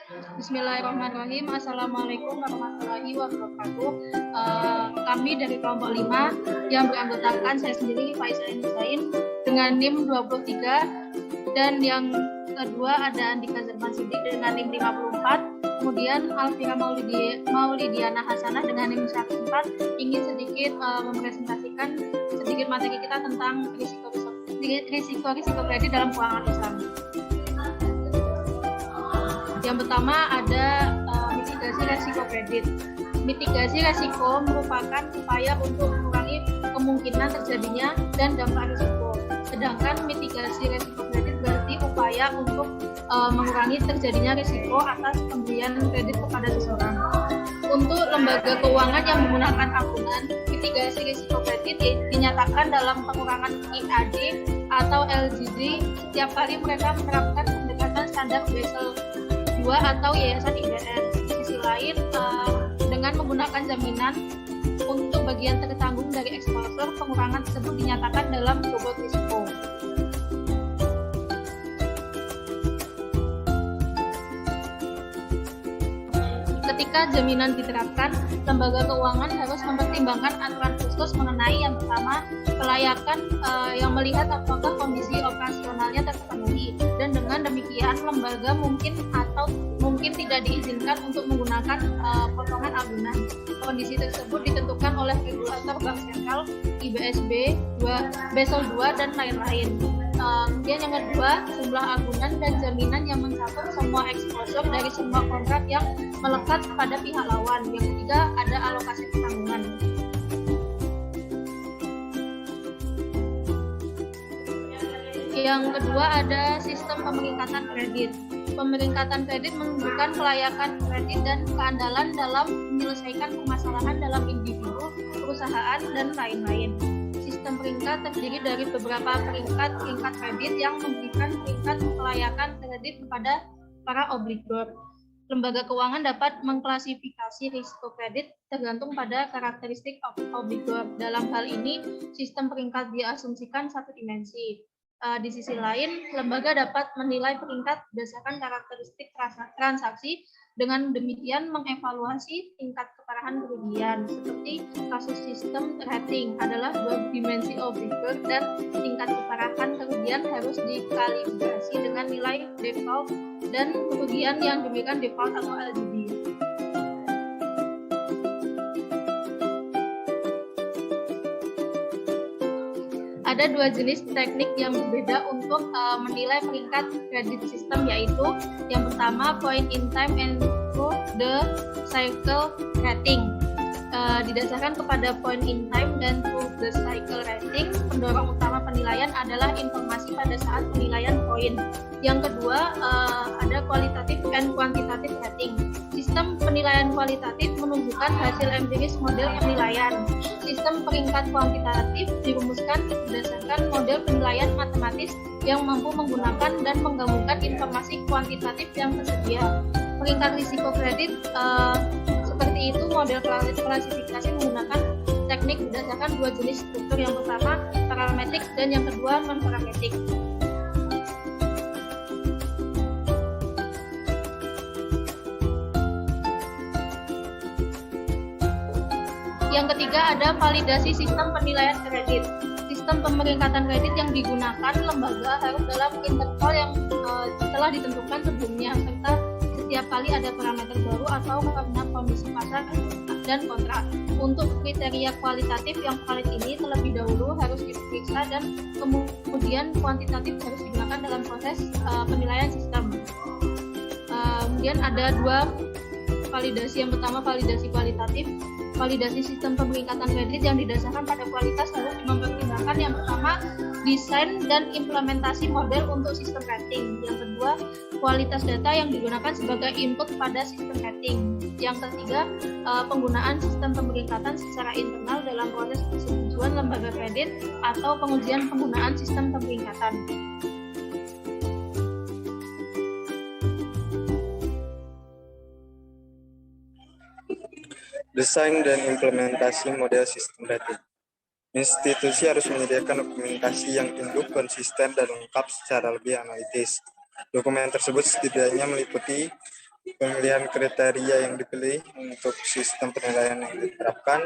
Bismillahirrahmanirrahim. Assalamualaikum warahmatullahi wabarakatuh. Kami dari kelompok 5 yang beranggotakan saya sendiri, Faisal Zain, dengan NIM 23, dan yang kedua ada Andika Zerman Sidik dengan NIM 54, kemudian Alfira Maulidiana Hasanah dengan NIM 104, ingin sedikit mempresentasikan sedikit materi kita tentang risiko kredit dalam keuangan Islam. Yang pertama ada mitigasi resiko kredit. Mitigasi resiko merupakan upaya untuk mengurangi kemungkinan terjadinya dan dampak risiko. Sedangkan mitigasi resiko kredit berarti upaya untuk mengurangi terjadinya risiko atas pemberian kredit kepada seseorang. Untuk lembaga keuangan yang menggunakan agunan, mitigasi risiko kredit dinyatakan dalam pengurangan IAD atau LGD setiap kali mereka menerapkan pendekatan standar Basel atau yayasan IBN. Di sisi lain, dengan menggunakan jaminan untuk bagian tertanggung dari eksposur, pengurangan tersebut dinyatakan dalam bobot risiko. Ketika jaminan diterapkan, lembaga keuangan harus mempertimbangkan aturan khusus mengenai yang pertama, kelayakan yang melihat apakah kondisi operasionalnya terpenuhi, dan dengan demikian lembaga mungkin tidak diizinkan untuk menggunakan potongan agunan. Kondisi tersebut ditentukan oleh regulator Bank Sentral, IBSB, Basel II, dan lain-lain. Kemudian yang kedua, jumlah agunan dan jaminan yang mencakup semua eksposur dari semua kontrak yang melekat pada pihak lawan. Yang ketiga, ada alokasi pertanggungan. Yang kedua ada sistem pemeringkatan kredit. Pemeringkatan kredit menunjukkan kelayakan kredit dan keandalan dalam menyelesaikan permasalahan dalam individu, perusahaan, dan lain-lain. Sistem peringkat terdiri dari beberapa peringkat kredit yang memberikan peringkat kelayakan kredit kepada para obligor. Lembaga keuangan dapat mengklasifikasi risiko kredit tergantung pada karakteristik obligor. Dalam hal ini, sistem peringkat diasumsikan satu dimensi. Di sisi lain, lembaga dapat menilai peringkat berdasarkan karakteristik transaksi, dengan demikian mengevaluasi tingkat keparahan kerugian. Seperti kasus sistem rating adalah dua dimensi obligor dan tingkat keparahan kerugian harus dikalibrasi dengan nilai default dan kerugian yang diberikan default atau LGD. Ada dua jenis teknik yang berbeda untuk menilai peringkat kredit sistem, yaitu yang pertama point in time and through the cycle rating. Didasarkan kepada point in time dan through the cycle rating, pendorong utama penilaian adalah informasi pada saat penilaian poin. Yang kedua ada qualitative and quantitative rating. Sistem penilaian kualitatif menunjukkan hasil empiris model penilaian. Sistem peringkat kuantitatif dirumuskan berdasarkan model penilaian matematis yang mampu menggunakan dan menggabungkan informasi kuantitatif yang tersedia. Peringkat risiko kredit seperti itu, model klasifikasi menggunakan teknik berdasarkan dua jenis struktur, yang pertama parametrik dan yang kedua non-parametrik. Yang ketiga ada validasi sistem penilaian kredit. Sistem pemeringkatan kredit yang digunakan lembaga harus dalam interval yang telah ditentukan sebelumnya, serta setiap kali ada parameter baru atau karena kondisi pasar dan kontrak. Untuk kriteria kualitatif yang valid ini terlebih dahulu harus diperiksa dan kemudian kuantitatif harus digunakan dalam proses penilaian sistem. Kemudian ada dua validasi. Yang pertama validasi kualitatif. Validasi sistem pemeringkatan kredit yang didasarkan pada kualitas harus mempertimbangkan yang pertama desain dan implementasi model untuk sistem rating. Yang kedua, kualitas data yang digunakan sebagai input pada sistem rating. Yang ketiga, penggunaan sistem pemeringkatan secara internal dalam proses persetujuan lembaga kredit atau pengujian penggunaan sistem pemeringkatan. Desain dan implementasi model sistem rating. Institusi harus menyediakan dokumentasi yang induk, konsisten, dan lengkap secara lebih analitis. Dokumen tersebut setidaknya meliputi Pemilihan kriteria yang dipilih untuk sistem penilaian yang diterapkan,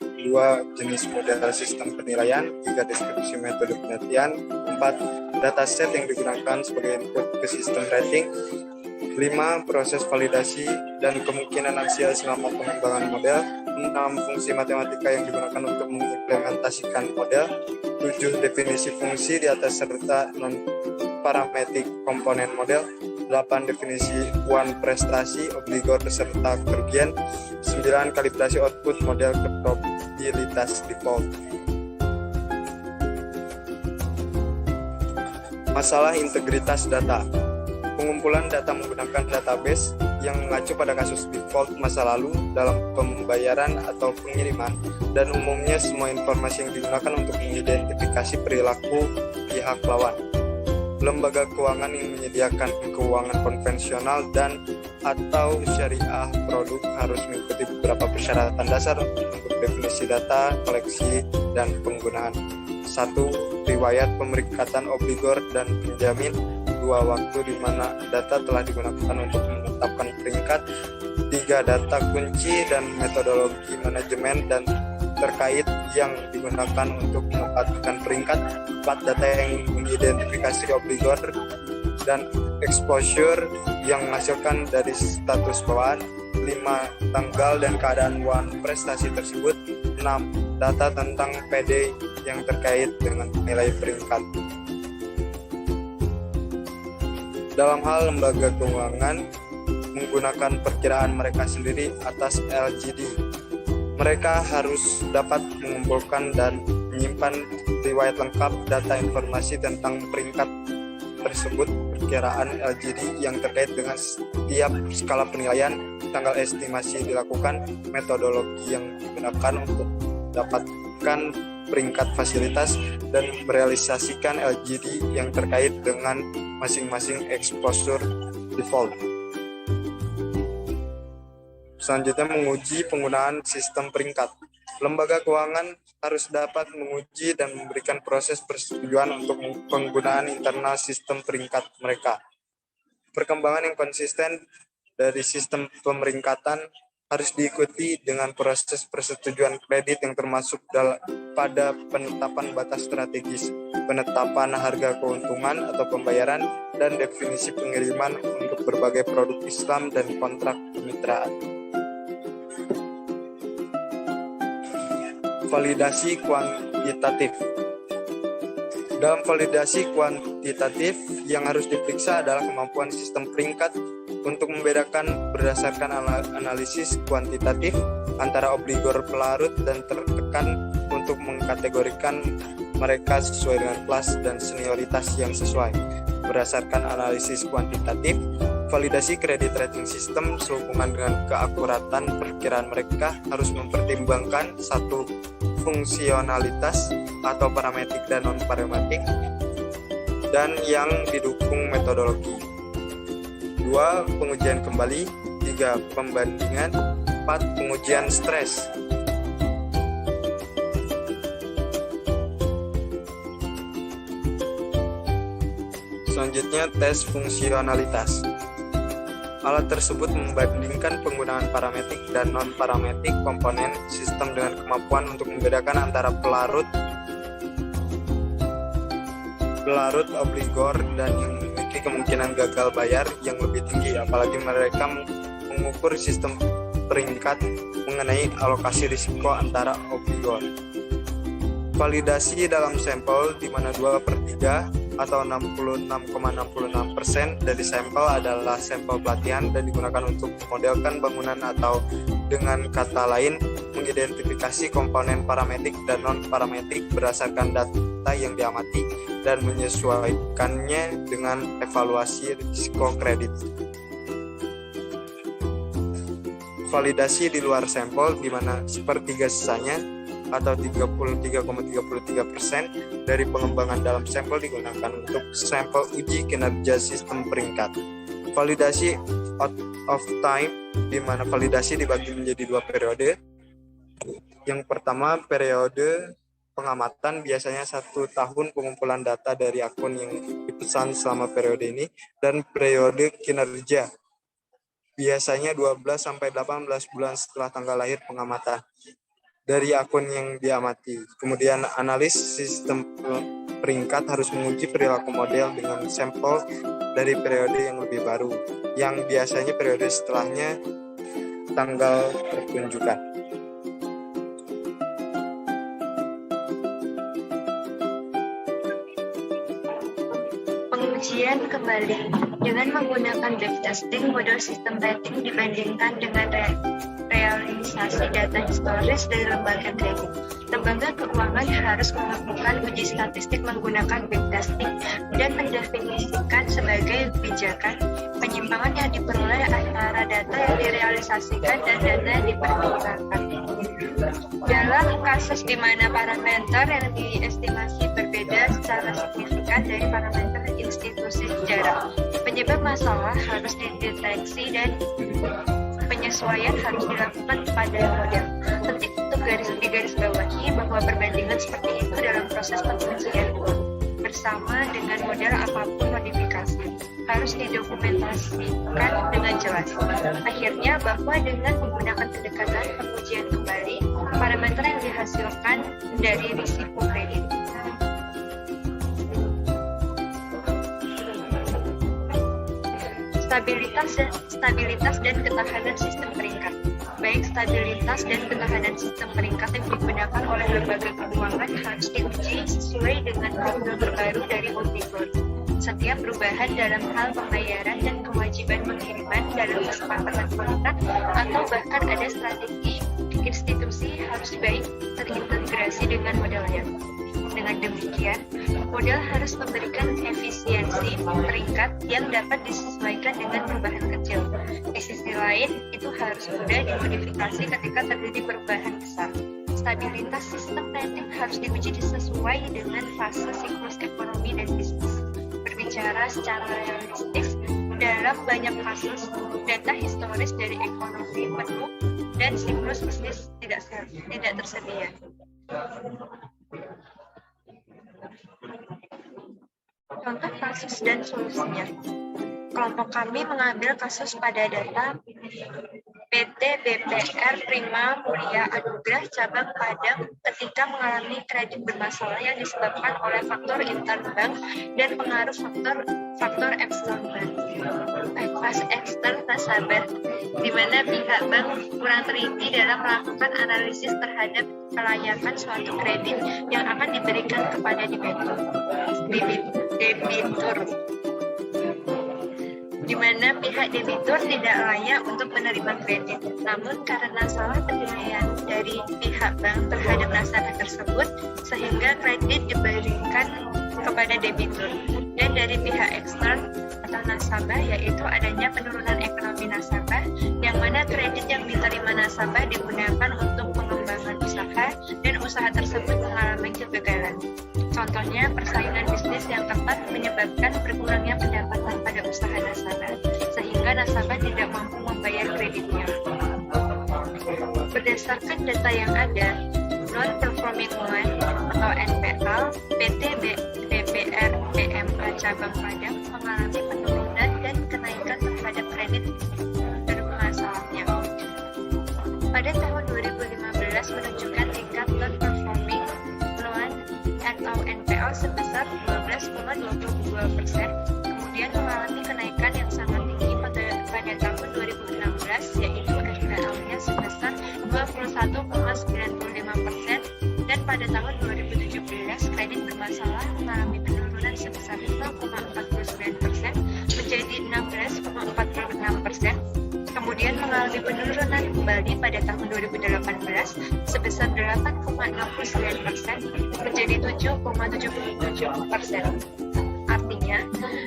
2 jenis model sistem penilaian, 3 deskripsi metode penelitian, 4 dataset yang digunakan sebagai input ke sistem rating, 5 proses validasi dan kemungkinan hasil selama pengembangan model, 6 fungsi matematika yang digunakan untuk mengimplementasikan model, 7 definisi fungsi di atas serta non-parametik komponen model, 8 definisi kuan prestasi, obligor serta kerugian, 9 kalibrasi output model ke probabilitas default. Masalah integritas data. Pengumpulan data menggunakan database yang mengacu pada kasus default masa lalu dalam pembayaran atau pengiriman, dan umumnya semua informasi yang digunakan untuk mengidentifikasi perilaku pihak lawan. Lembaga keuangan yang menyediakan keuangan konvensional dan atau syariah produk harus mengikuti beberapa persyaratan dasar untuk definisi data, koleksi, dan penggunaan. 1. Riwayat pemerikatan obligor dan penjamin. 2. Waktu di mana data telah digunakan untuk menetapkan peringkat. 3. Data kunci dan metodologi manajemen dan terkait yang digunakan untuk menetapkan peringkat. 4. Data yang mengidentifikasi obligor dan exposure yang menghasilkan dari status bawaan. 5. Tanggal dan keadaan bawaan prestasi tersebut. 6. Data tentang PD yang terkait dengan nilai peringkat. Dalam hal lembaga keuangan menggunakan perkiraan mereka sendiri atas LGD, mereka harus dapat mengumpulkan dan menyimpan riwayat lengkap data informasi tentang peringkat tersebut, perkiraan LGD yang terkait dengan setiap skala penilaian, tanggal estimasi dilakukan, metodologi yang digunakan untuk mendapatkan peringkat fasilitas, dan merealisasikan LGD yang terkait dengan masing-masing exposure default. Selanjutnya, menguji penggunaan sistem peringkat. Lembaga keuangan harus dapat menguji dan memberikan proses persetujuan untuk penggunaan internal sistem peringkat mereka. Perkembangan yang konsisten dari sistem pemeringkatan harus diikuti dengan proses persetujuan kredit yang termasuk pada penetapan batas strategis, penetapan harga keuntungan atau pembayaran, dan definisi pengiriman untuk berbagai produk Islam dan kontrak kemitraan. Validasi kuantitatif. Dalam validasi kuantitatif, yang harus diperiksa adalah kemampuan sistem peringkat untuk membedakan berdasarkan analisis kuantitatif antara obligor pelarut dan tertekan untuk mengkategorikan mereka sesuai dengan kelas dan senioritas yang sesuai. Berdasarkan analisis kuantitatif, validasi kredit rating system sehubungan dengan keakuratan perkiraan mereka harus mempertimbangkan 1. Fungsionalitas atau parametrik dan non-parametrik dan yang didukung metodologi. 2. Pengujian kembali. 3. Pembandingan. 4. Pengujian stres. Selanjutnya, tes fungsionalitas. Alat tersebut membandingkan penggunaan parametrik dan non-parametrik komponen sistem dengan kemampuan untuk membedakan antara pelarut obligor dan yang memiliki kemungkinan gagal bayar yang lebih tinggi, apalagi mereka mengukur sistem peringkat mengenai alokasi risiko antara obligor. Validasi dalam sampel di mana 2/3 atau 66,66% dari sampel adalah sampel pelatihan dan digunakan untuk memodelkan bangunan atau dengan kata lain mengidentifikasi komponen parametrik dan non-parametrik berdasarkan data yang diamati dan menyesuaikannya dengan evaluasi risiko kredit. Validasi di luar sampel di mana sepertiga sisanya atau 33,33% dari pengembangan dalam sampel digunakan untuk sampel uji kinerja sistem peringkat. Validasi out of time, di mana validasi dibagi menjadi 2 periode. Yang pertama, periode pengamatan, biasanya 1 tahun pengumpulan data dari akun yang dipesan selama periode ini, dan periode kinerja biasanya 12-18 bulan setelah tanggal lahir pengamatan dari akun yang diamati. Kemudian analis sistem peringkat harus menguji perilaku model dengan sampel dari periode yang lebih baru, yang biasanya periode setelahnya tanggal pertunjukan. Pengujian kembali dengan menggunakan backtesting model sistem rating dibandingkan dengan realisasi data historis dari lembaga kredit. Lembaga keuangan harus melakukan uji statistik menggunakan backtesting dan mendefinisikan sebagai kebijakan penyimpangan yang diperoleh antara data yang direalisasikan dan data yang diperkirakan. Dalam kasus di mana parameter yang diestimasi berbeda secara signifikan dari parameter institusi sejarah, penyebab masalah harus dideteksi dan penyesuaian harus dilakukan pada model. Penting untuk garis bawahi bahwa perbandingan seperti itu dalam proses pengujian bersama dengan model apapun modifikasi harus didokumentasikan dengan jelas. Akhirnya bahwa dengan menggunakan pendekatan pengujian kembali, parameter yang dihasilkan dari risiko kredit stabilitas dan ketahanan sistem peringkat. Baik stabilitas dan ketahanan sistem peringkat yang digunakan oleh lembaga keuangan harus diuji sesuai dengan formula terbaru dari Omnibus. Setiap perubahan dalam hal pembayaran dan kewajiban pengiriman dalam kesepakatan kontrak atau bahkan ada strategi institusi harus baik terintegrasi dengan modelnya. Dengan demikian, model harus memberikan efisiensi peringkat yang dapat disesuaikan dengan perubahan kecil. Di sisi lain, itu harus mudah dimodifikasi ketika terjadi perubahan besar. Stabilitas sistem rating harus diuji sesuai dengan fase siklus ekonomi dan bisnis. Berbicara secara realistis, dalam banyak kasus, data historis dari ekonomi penuh dan siklus bisnis tidak tersedia. Contoh kasus dan solusinya. Kelompok kami mengambil kasus pada data PT BPR Prima Mulia Anugrah Cabang Padang ketika mengalami kredit bermasalah yang disebabkan oleh faktor interbank dan pengaruh faktor eksternal nasabah, di mana pihak bank kurang teliti dalam melakukan analisis terhadap kelayakan suatu kredit yang akan diberikan kepada debitur, di mana pihak debitur tidak layak untuk menerima kredit. Namun karena salah penilaian dari pihak bank terhadap nasabah tersebut, sehingga kredit diberikan kepada debitur. Dan dari pihak ekstern atau nasabah, yaitu adanya penurunan ekonomi nasabah, yang mana kredit yang diterima nasabah digunakan untuk pengembangan usaha dan usaha tersebut mengalami kegagalan. Contohnya, persaingan bisnis yang ketat menyebabkan berkurangnya pendapatan pada usaha nasabah, sehingga nasabah tidak mampu membayar kreditnya. Berdasarkan data yang ada, non-performing loan atau NPL PT BPR PMA Cabang Padang mengalami penurunan dan kenaikan terhadap kredit bermasalahnya. Pada tahun 2015 menunjukkan tingkat non-performing loan atau NPL sebesar 12,22%, kemudian mengalami kenaikan yang sangat tinggi pada tahun 2016, yaitu NPL-nya sebesar 21,95%, dan pada tahun 2017 kredit bermasalah mengalami penurunan sebesar 5,49% menjadi 16,46%, kemudian mengalami penurunan kembali pada tahun 2018 sebesar 8,69% menjadi 7,77%. Artinya,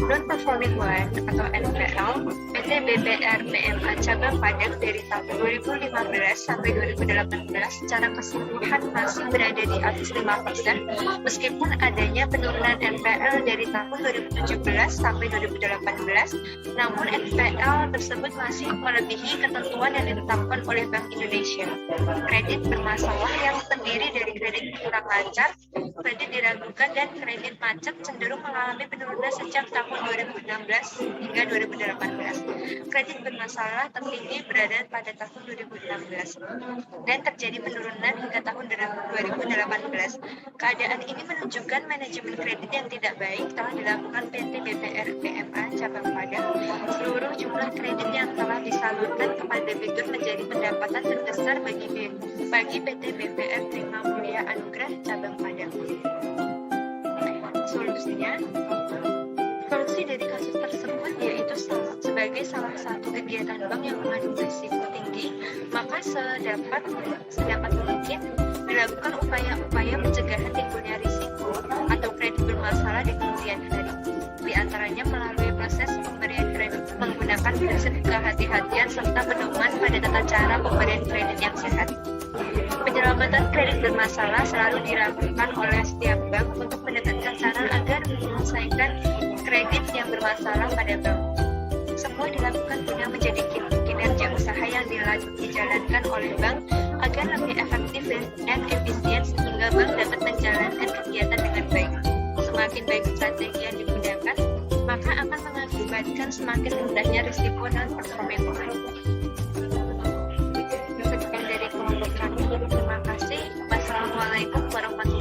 non-performing loan atau NPL PT BPR PMA Cabang Padang dari tahun 2015 sampai 2018 secara keseluruhan masih berada di atas 5%, meskipun adanya penurunan NPL dari tahun 2017 sampai 2018, namun NPL tersebut masih melebihi ketentuan yang ditetapkan oleh Bank Indonesia. Kredit bermasalah yang terdiri dari kredit kurang lancar, kredit diragukan, dan kredit macet cenderung mengalami penurunan sejak tahun 2016 hingga 2018. Kredit bermasalah tertinggi berada pada tahun 2016 dan terjadi penurunan hingga tahun 2018. Keadaan ini menunjukkan manajemen kredit yang tidak baik telah dilakukan PT BPR PMA Cabang Padang. Seluruh jumlah kredit yang telah disalurkan kepada debitur menjadi pendapatan terbesar bagi PT BPR Prima Mulia Anugrah Cabang Padang. Solusi dari kasus tersebut yaitu sebagai salah satu kegiatan bank yang mengandung risiko tinggi, maka sedapat mungkin dilakukan upaya-upaya pencegahan timbulnya risiko atau kredit bermasalah di kemudian hari. Di antaranya melalui proses pemberian kredit menggunakan prinsip kehati-hatian serta pedoman pada tata cara pemberian kredit yang sehat. Penyelamatan kredit bermasalah selalu dilakukan oleh setiap bank untuk mendekatkan cara agar menyelesaikan kredit yang bermasalah pada bank. Semua dilakukan guna menjadi kinerja usaha yang dijalankan oleh bank agar lebih efektif dan efisien sehingga bank dapat menjalankan kegiatan dengan baik. Semakin baik strategi yang digunakan, maka akan mengakibatkan semakin rendahnya risiko dan performa ekonomi. Sekian dari kelompok kami. Terima kasih. Wassalamualaikum warahmatullahi wabarakatuh.